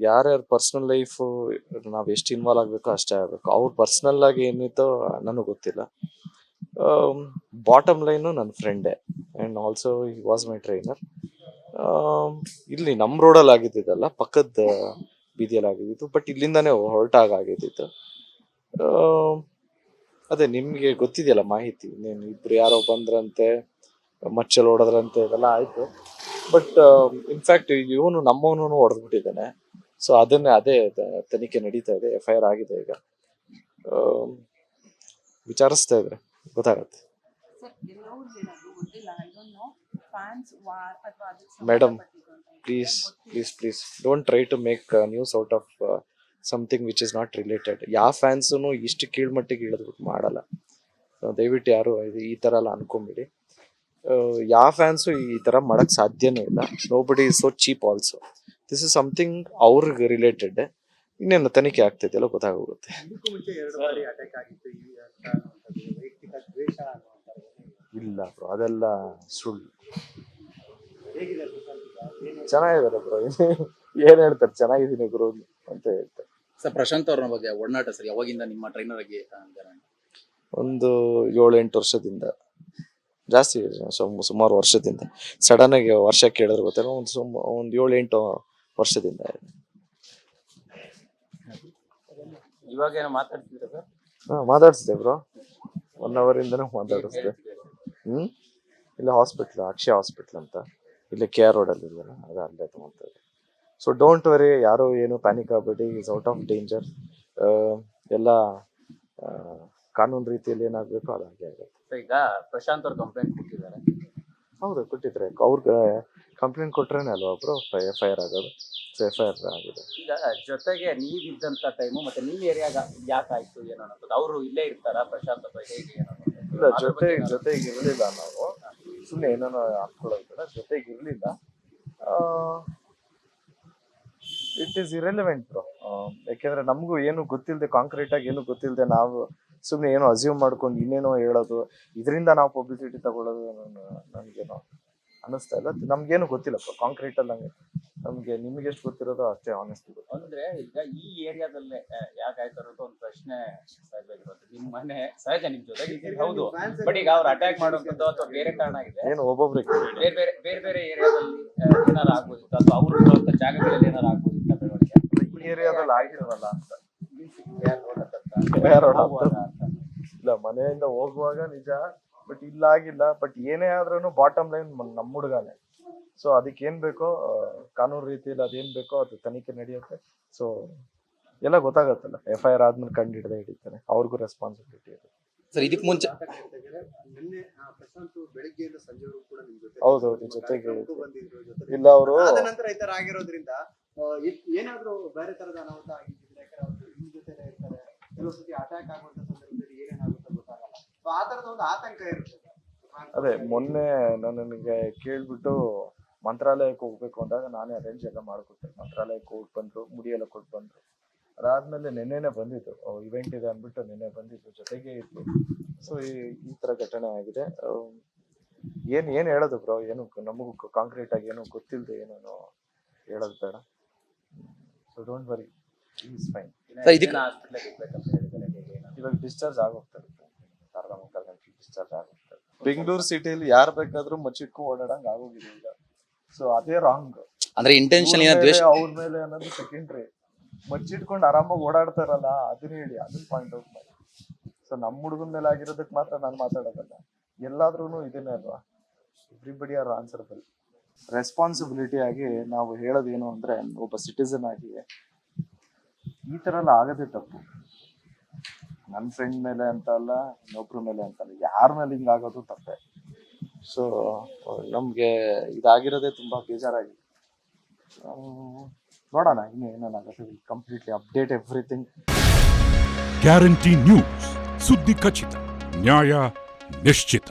ಯಾರ್ಯಾರ personal life ನಾವ್ ಎಷ್ಟು ಇನ್ವಾಲ್ವ್ ಆಗ್ಬೇಕೋ ಅಷ್ಟೇ ಆಗ್ಬೇಕು. ಅವ್ರ ಪರ್ಸನಲ್ ಆಗಿ ಏನಿತ್ತೋ ನನಗೆ ಗೊತ್ತಿಲ್ಲ. ಬಾಟಮ್ ಲೈನು ನನ್ನ ಫ್ರೆಂಡೇ and also he was my trainer. ಇಲ್ಲಿ ನಮ್ಮ ರೋಡಲ್ಲಿ ಆಗಿದ್ದಲ್ಲ, ಪಕ್ಕದ ಬೀದಿಯಲ್ಲಿ ಆಗಿದ್ದು. ಬಟ್ ಇಲ್ಲಿಂದಾನೇ ಹೊರಟಾಗ ಆಗಿದ್ದು. ಅದೇ ನಿಮ್ಗೆ ಗೊತ್ತಿದೆಯಲ್ಲ ಮಾಹಿತಿ, ಇನ್ನೇನು ಇಬ್ರು ಯಾರೋ ಬಂದ್ರಂತೆ, ಮಚ್ಚಲ್ಲಿ ಹೊಡೆದ್ರಂತೆ, ಇದೆಲ್ಲ ಆಯ್ತು. ಬಟ್ ಇನ್ಫ್ಯಾಕ್ಟ್ ಇವನು ನಮ್ಮವನು ಹೊಡೆದ್ಬಿಟ್ಟಿದ್ದಾನೆ. ಸೊ ಅದೇ ತನಿಖೆ ನಡೀತಾ ಇದೆ, FIR ಆಗಿದೆ. ಈಗ ವಿಚಾರಿಸ್ತಾ ಇದ್ರೆ ಗೊತ್ತಾಗತ್ತೆ. Madam please don't try to make news out of something which is not related. ಯಾವ ಫ್ಯಾನ್ಸು ಇಷ್ಟು ಕೀಳ್ಮಟ್ಟಿಗೆ ಇಳಿದ್ಬಿಟ್ಟು ಮಾಡಲ್ಲ. ದಯವಿಟ್ಟು ಯಾರು ಈ ಥರ ಎಲ್ಲ ಅನ್ಕೊಂಬಿಡಿ. ಯಾವ ಫ್ಯಾನ್ಸು ಈ ಥರ ಮಾಡಕ್ ಸಾಧ್ಯನೂ ಇಲ್ಲ. Nobody is so cheap also. This is something ಅವ್ರಿಗೆ ರಿಲೇಟೆಡ್. ಇನ್ನೇನು ತನಿಖೆ ಆಗ್ತಿದೆಯಲ್ಲ ಗೊತ್ತಾಗೋಗುತ್ತೆ. ಇಲ್ಲ ಬ್ರೋ, ಅದೆಲ್ಲ ಸುಳ್ಳು. ಚೆನ್ನಾಗಿದ್ದಾರೆ ಬ್ರೋ, ಏನ್ ಹೇಳ್ತಾರೆ, ಚೆನ್ನಾಗಿದ್ದೀನಿ ಗುರು ಅಂತ ಹೇಳ್ತಾರೆ. ಸರ್, ಪ್ರಶಾಂತ್ ಅವ್ರ ಬಗ್ಗೆ ಒಡನಾಟ ಸರ್ ಯಾವಾಗಿಂದ ನಿಮ್ಮ ಟ್ರೈನರ್ ಆಗಿ? ಒಂದು 7-8 ವರ್ಷದಿಂದ, ಜಾಸ್ತಿ ಸುಮಾರು ವರ್ಷದಿಂದ. ಸಡನ್ ಆಗಿ ವರ್ಷ ಕೇಳಿದ್ರೆ ಗೊತ್ತಿಲ್ಲ, ಒಂದು 7-8 ವರ್ಷದಿಂದ. ಇವಾಗ ಏನೋ ಮಾತಾಡ್ತಿದ್ರ ಸರ್? ಮಾತಾಡ್ಸಿದೆ ಬ್ರೋ, 1 hour ಇಂದನೂ ಮಾತಾಡಿಸ್ದೆ. ಇಲ್ಲ ಹಾಸ್ಪಿಟ್ಲ್, ಅಕ್ಷಯ ಹಾಸ್ಪಿಟ್ಲ್ ಅಂತ, ಇಲ್ಲಿ KR ರೋಡಲ್ಲಿ ಇದೆಯಲ್ಲ, ಅದು ಅಲ್ಲೇ ತಗೊಂತಾರೆ. ಸೊ ಡೋಂಟ್ ವರಿ, ಯಾರು ಏನು ಪ್ಯಾನಿಕ್ ಆಗಬೇಡಿ. Is out of danger. ಎಲ್ಲ ಕಾನೂನು ರೀತಿಯಲ್ಲಿ ಏನಾಗಬೇಕು ಅದು ಹಾಗೆ ಆಗುತ್ತೆ. ಈಗ ಪ್ರಶಾಂತ್ ಅವ್ರು ಕಂಪ್ಲೇಂಟ್ ಕೊಟ್ಟಿದ್ದಾರೆ. ಹೌದು, ಕೊಟ್ಟಿದ್ರೆ. ಅವ್ರಿಗೆ ಕಂಪ್ಲೇಂಟ್ ಕೊಟ್ರೇನೆ ಅಲ್ವಾ ಒಬ್ರು FIR ಆಗೋದು. ಸೊ FIR ಆಗಿದೆ. ಈಗ ಜೊತೆಗೆ ನೀವಿದ್ದಂತ ಟೈಮು ಮತ್ತೆ ನಿಮ್ಮ ಏರಿಯಾಗ ಯಾಕಾಯ್ತು ಏನೋ ಅನ್ನೋದು, ಅವರು ಇಲ್ಲೇ ಇರ್ತಾರ ಪ್ರಶಾಂತ್ ಅವ್ರು ಹೇಗೆ ಏನೋ? ಇಲ್ಲ, ಜೊತೆಗೆ ಇರಲಿಲ್ಲ ನಾವು. ಸುಮ್ಮನೆ ಏನೋ ಹಾಕೊಳ್ಳೋದು, ಜೊತೆಗೆ ಇರಲಿಲ್ಲ. It is irrelevant bro. ಯಾಕೆಂದ್ರೆ ನಮಗೂ ಏನು ಗೊತ್ತಿಲ್ಲದೆ, ಕಾಂಕ್ರೀಟ್ ಆಗಿ ಏನು ಗೊತ್ತಿಲ್ಲದೆ ನಾವು ಸುಮ್ಮನೆ ಏನೋ ಅಸ್ಯೂಮ್ ಮಾಡ್ಕೊಂಡು ಇನ್ನೇನೋ ಹೇಳೋದು, ಇದರಿಂದ ನಾವು ಪಬ್ಲಿಸಿಟಿ ತಗೊಳ್ಳೋದು ನನಗೇನೋ ಅನ್ನಿಸ್ತಾ ಇಲ್ಲ. ನಮ್ಗೇನು ಗೊತ್ತಿಲ್ಲ ಕಾಂಕ್ರೀಟ್ ಅಲ್ಲಿ. ನಮ್ಗೆ ನಿಮ್ಗೆ ಎಷ್ಟು ಗೊತ್ತಿರೋದು ಅಷ್ಟೇ ಆನೆಸ್ಟಿ ಗೊತ್ತು. ಅಂದ್ರೆ ಈಗ ಈ ಏರಿಯಾದಲ್ಲೇ ಯಾಕಾಯ್ತು ಅನ್ನೋದು ಒಂದು ಪ್ರಶ್ನೆ ಸಹಜವಾಗಿರುತ್ತೆ. ನಿಮ್ಮ ಮನೆ ಸಹಜ, ನಿಮ್ ಜೊತೆಗೆ ಹೌದು, ಬಟ್ ಈಗ ಅವ್ರು ಅಟ್ಯಾಕ್ ಮಾಡೋದು ಅಥವಾ ಬೇರೆ ಕಾರಣ ಆಗಿದೆ ಏನು ಒಬ್ಬೊಬ್ರಿಗೆ ಬೇರೆ ಏರಿಯಾದಲ್ಲಿ ಏನಾರು ಆಗ್ಬೋದಿತ್ತು, ಅಥವಾ ಅವ್ರು ಇರುವಂತ ಜಾಗಗಳಲ್ಲಿ ಏನಾರು ಆಗ್ಬೋದಿತ್ತು ಬೆಳವಣಿಗೆ? ಈ ಏರಿಯಾದಲ್ಲಿ ಆಗಿರೋಲ್ಲ ಅಂತ. ಇಲ್ಲ, ಮನೆಯಿಂದ ಹೋಗುವಾಗ ನಿಜ, ಬಟ್ ಇಲ್ಲ ಆಗಿಲ್ಲ. ಬಟ್ ಏನೇ ಆದ್ರೂ ಬಾಟಮ್ ಲೈನ್ ನಮ್ಮ ಹುಡುಗಾನೆ. ಸೊ ಅದಕ್ಕೆ ಏನ್ ಬೇಕೋ ಕಾನೂನು ರೀತಿಯಲ್ಲಿ ಅದೇನ್ ಬೇಕೋ ಅದು ತನಿಖೆ ನಡೆಯುತ್ತೆ. ಸೊ ಎಲ್ಲ ಗೊತ್ತಾಗತ್ತಲ್ಲ. FIR ಆದ್ಮೇಲೆ ಕಂಡು ಹಿಡಿತಾನೆ, ಅವ್ರಿಗೂ ರೆಸ್ಪಾನ್ಸಿಬಿಲಿಟಿ ಇದೆ. ಸರ್, ಇದಕ್ಕೆ ಮುಂಚೆ ಹೌದೌದು ಜೊತೆಗೆ ಇಲ್ಲ ಅವರು ನಂತರ ಈ ತರ ಆಗಿರೋದ್ರಿಂದ ಏನಾದ್ರೂ ಬೇರೆ ತರದ ಅನಾಹುತ ಆಗಿದ್ರೆ ನಿಮ್ಮ ಜೊತೆನೇ ಇರ್ತಾರೆ, ಕೆಲವು ಸತಿ ಅಟ್ಯಾಕ್ ಆಗುವಂತ ಸಂದರ್ಭದಲ್ಲಿ ಏನೇನಾಗುತ್ತೆ ಗೊತ್ತಾಗಲ್ಲ. ಸೊ ಆ ತರದ ಒಂದು ಆತಂಕ ಇರುತ್ತೆ. ಅದೇ ಮೊನ್ನೆ ನನಗೆ ಕೇಳ್ಬಿಟ್ಟು ಮಂತ್ರಾಲಯಕ್ಕೆ ಹೋಗ್ಬೇಕು ಅಂದಾಗ ನಾನೇ ಅರೇಂಜ್ ಎಲ್ಲ ಮಾಡ್ಕೊಟ್ಟೆ. ಮಂತ್ರಾಲಯಕ್ಕೆ ಹೋಗಿ ಬಂದ್ರು, ಮುಡಿಯೆಲ್ಲ ಕೊಟ್ಟು ಬಂದ್ರು. ಅದಾದ್ಮೇಲೆ ನೆನ್ನೆನೆ ಬಂದಿದ್ದು, ಇವೆಂಟ್ ಇದೆ ಅಂದ್ಬಿಟ್ಟು ನೆನ್ನೆ ಬಂದಿದ್ದು, ಜೊತೆಗೆ ಇತ್ತು. ಸೊ ಈ ತರ ಘಟನೆ ಆಗಿದೆ. ಏನ್ ಹೇಳೋದು ಬ್ರೋ, ಏನು ನಮಗೂ ಕಾಂಕ್ರೀಟ್ ಆಗಿ ಏನು ಗೊತ್ತಿಲ್ಲದೆ ಏನೇನೋ ಹೇಳೋದು ಬೇಡ. So don't worry, is fine. ಇವಾಗ ಡಿಸ್ಚಾರ್ಜ್ ಆಗೋಗ್ತಾರೆ, ಅರ್ಧ ಮುಕ್ಕಾಲು ಗಂಟೆ ಡಿಸ್ಚಾರ್ಜ್ ಆಗೋಗ್ತಾರೆ. ಬೆಂಗಳೂರು ಸಿಟಿಯಲ್ಲಿ ಯಾರು ಬೇಕಾದ್ರೂ ಮಚ್ಚಿಟ್ಕೊಂಡು ಓಡಾಡಂಗ್ ಆಗೋಗಿದೆ ಈಗ. ಸೊ ಅದೇ ರಾಂಗ್. ಅಂದ್ರೆ ಇಂಟೆನ್ಷನ್ ಅವ್ರ ಮೇಲೆ ಅನ್ನೋದು ಸೆಕೆಂಡ್ರಿ. ಮಚ್ಚಿಟ್ಕೊಂಡು ಆರಾಮಾಗಿ ಓಡಾಡ್ತಾರಲ್ಲ, ಅದನ್ನ ಹೇಳಿ, ಅದನ್ನ ಪಾಯಿಂಟ್ ಔಟ್ ಮಾಡಿ. ಸೊ ನಮ್ಮ ಹುಡುಗನ ಮೇಲೆ ಆಗಿರೋದಕ್ಕೆ ಮಾತ್ರ ನಾನು ಮಾತಾಡೋದಲ್ಲ, ಎಲ್ಲಾದ್ರೂ ಇದನ್ನೇ ಅಲ್ವಾ. Everybody are answerable. ರೆಸ್ಪಾನ್ಸಿಬಿಲಿಟಿ ಆಗಿ ನಾವು ಹೇಳೋದೇನು ಅಂದ್ರೆ, ಒಬ್ಬ ಸಿಟಿಸನ್ ಆಗಿ ಈ ತರ ಎಲ್ಲ ಆಗದೆ ತಪ್ಪು. ನನ್ನ ಫ್ರೆಂಡ್ ಮೇಲೆ ಅಂತ ಅಲ್ಲ, ಇನ್ನೊಬ್ರ ಮೇಲೆ ಅಂತಲ್ಲ, ಯಾರ ಮೇಲೆ ಹಿಂಗಾಗೋದು ತಪ್ಪೆ. ಸೊ ನಮ್ಗೆ ಇದಾಗಿರೋದೇ ತುಂಬಾ ಬೇಜಾರಾಗಿದೆ. ನೋಡೋಣ ಇನ್ನು ಏನೇನಾಗುತ್ತೆ. Completely update everything. Guarantee news, ಸುದ್ದಿ ಖಚಿತ, ನ್ಯಾಯ ನಿಶ್ಚಿತ.